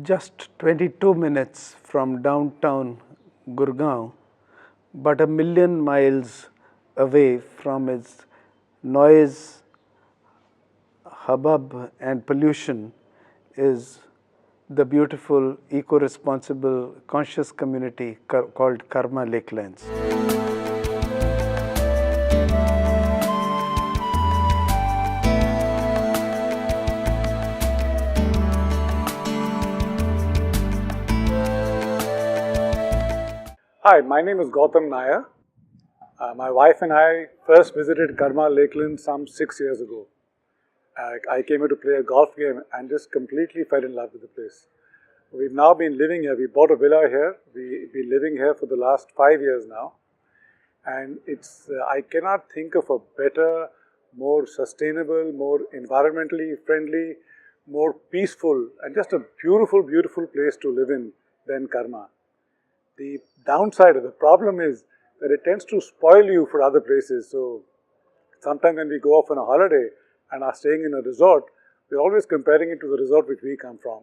just 22 minutes from downtown Gurgaon, but a million miles away from its noise, hubbub, and pollution is the beautiful, eco-responsible, conscious community called Karma Lakelands. Hi, my name is Gautam Nair. My wife and I first visited Karma Lakeland some 6 years ago. I came here to play a golf game and just completely fell in love with the place. We've now been living here. We bought a villa here. We've been living here for the last 5 years now. And I cannot think of a better, more sustainable, more environmentally friendly, more peaceful, and just a beautiful, beautiful place to live in than Karma. The downside of the problem is that it tends to spoil you for other places. So sometimes when we go off on a holiday and are staying in a resort, we're always comparing it to the resort which we come from.